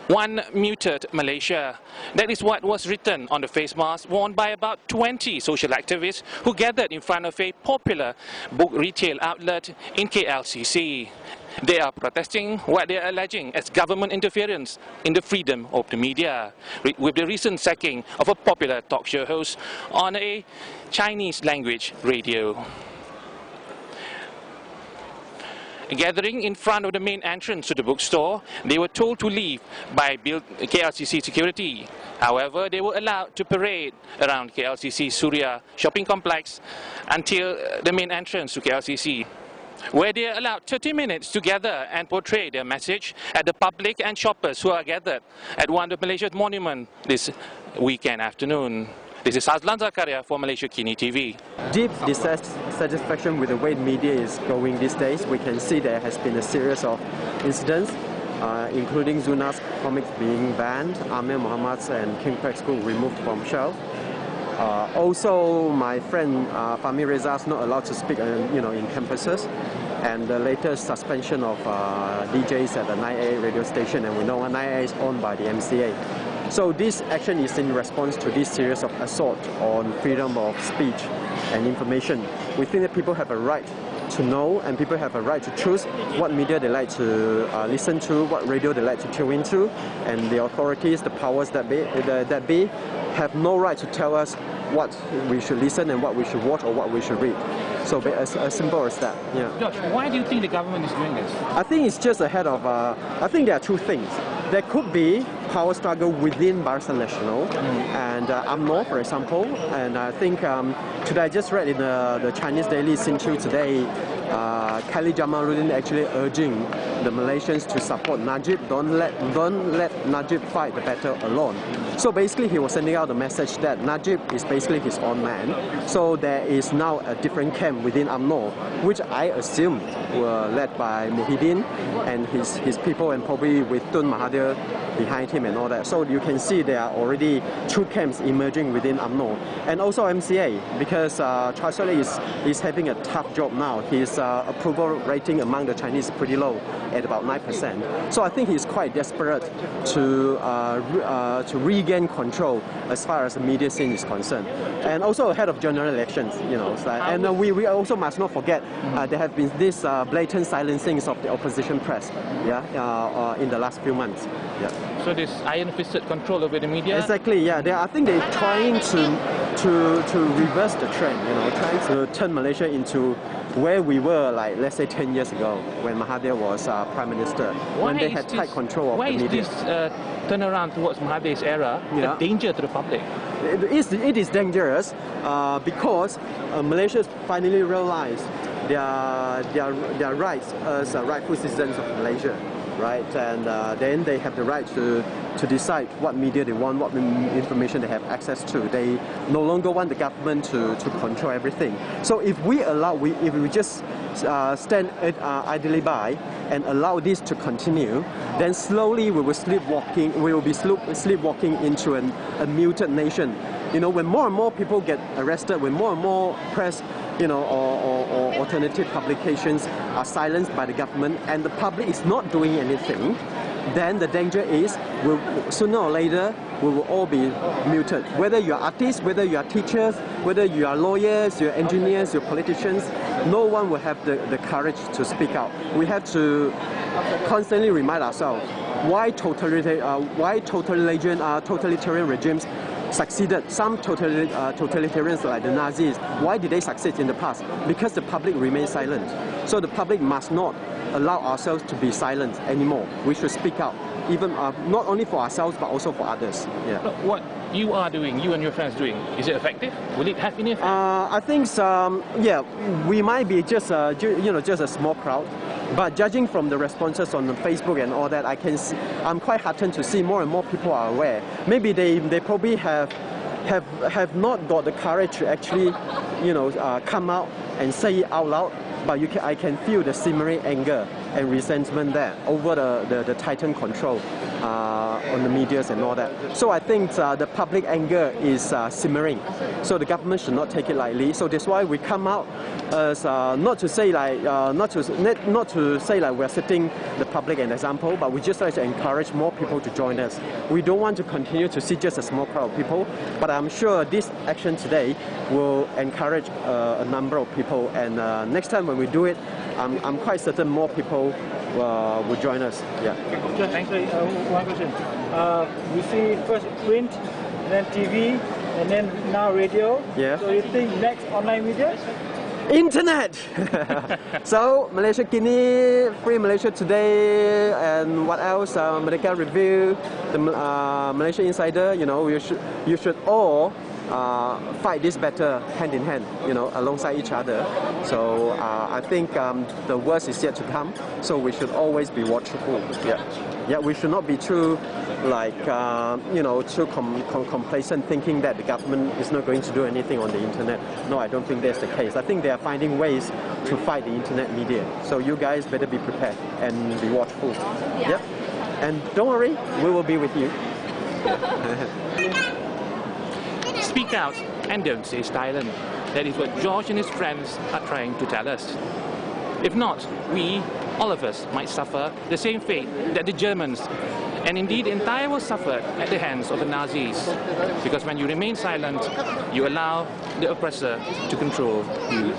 One muted Malaysia. That is what was written on the face mask worn by about 20 social activists who gathered in front of a popular book retail outlet in KLCC. They are protesting what they are alleging as government interference in the freedom of the media, with the recent sacking of a popular talk show host on a Chinese language radio. Gathering in front of the main entrance to the bookstore, they were told to leave by KLCC security. However, they were allowed to parade around KLCC Surya shopping complex until the main entrance to KLCC, where they are allowed 30 minutes to gather and portray their message at the public and shoppers who are gathered at one of Malaysia's monuments this weekend afternoon. This is Hazlan Zakaria for Malaysiakini TV. Deep dissatisfaction with the way media is going these days. We can see there has been a series of incidents, including Zuna's comics being banned, Amir Muhammad's and King Prague School removed from shelf. Also, my friend Fahmi Reza is not allowed to speak, in campuses, and the latest suspension of DJs at the 9A radio station, and we know 9A is owned by the MCA. So this action is in response to this series of assault on freedom of speech and information. We think that people have a right to know, and people have a right to choose what media they like to listen to, what radio they like to tune into, and the authorities, the powers that be, have no right to tell us what we should listen and what we should watch or what we should read. So as simple as that. Yeah. George, why do you think the government is doing this? I think it's just ahead of. I think there are two things. There could be power struggle within Barisan Nasional and UMNO, for example. And I think today I just read in the Chinese daily Sinchu today, Khalid Jamaluddin actually urging the Malaysians to support Najib. Don't let Najib fight the battle alone. So basically, he was sending out the message that Najib is basically his own man. So there is now a different camp within UMNO, which I assume were led by Muhyiddin and his people, and probably with Tun Mahathir behind him and all that. So you can see there are already two camps emerging within UMNO. And also MCA, because Chancellor is having a tough job now. His approval rating among the Chinese is pretty low, at about 9%. So I think he's quite desperate to regain control as far as the media scene is concerned. And also ahead of general elections, and we also must not forget there have been these blatant silencings of the opposition press, in the last few months. Yeah. So this iron-fisted control over the media? Exactly, yeah. I think they're trying to reverse the trend, trying to turn Malaysia into where we were, like, let's say 10 years ago, when Mahathir was Prime Minister, when they had tight control of the media. Why is this turnaround towards Mahathir's era a danger to the public? It is dangerous because Malaysia finally realized their rights as rightful citizens of Malaysia. Right, and then they have the right to decide what media they want, what information they have access to. They no longer want the government to control everything. So if we just stand idly by and allow this to continue, then slowly we will be sleepwalking into a muted nation. When more and more people get arrested, when more and more press, or alternative publications are silenced by the government, and the public is not doing anything, then the danger is, sooner or later, we will all be muted. Whether you are artists, whether you are teachers, whether you are lawyers, you're engineers, you're politicians, no one will have the courage to speak out. We have to constantly remind ourselves why totalitarian regimes succeeded. Some totalitarians like the Nazis, why did they succeed in the past? Because the public remained silent. So the public must not allow ourselves to be silent anymore. We should speak out, even not only for ourselves but also for others. Yeah. Look, what you are doing, you and your friends doing, is it effective? Will it have any effect? I think we might be just a small crowd. But judging from the responses on Facebook and all that, I'm quite heartened to see more and more people are aware. Maybe they probably have not got the courage to actually, come out and say it out loud. But I can feel the simmering anger and resentment there over the tightened control on the medias and all that. So I think the public anger is simmering. So the government should not take it lightly. So that's why we come out as not to say like we're setting the public an example, but we just like to encourage more people to join us. We don't want to continue to see just a small crowd of people, but I'm sure this action today will encourage a number of people, and next time when we do it, I'm quite certain more people will join us. Yeah. Just actually, one question. We see first print, then TV, and then now radio. Yeah. So you think next online media? Internet! So, Malaysiakini, Free Malaysia Today, and what else? Merdeka Review, the Malaysia Insider, you know, you should all fight this better hand in hand, you know, alongside each other. So I think the worst is yet to come. So we should always be watchful. Yeah, yeah. We should not be too, like, you know, too complacent, thinking that the government is not going to do anything on the internet. No, I don't think that's the case. I think they are finding ways to fight the internet media. So you guys better be prepared and be watchful. Yeah. Yep. And don't worry, we will be with you. Speak out and don't stay silent. That is what George and his friends are trying to tell us. If not, we, all of us, might suffer the same fate that the Germans, and indeed the entire world, suffered at the hands of the Nazis. Because when you remain silent, you allow the oppressor to control you.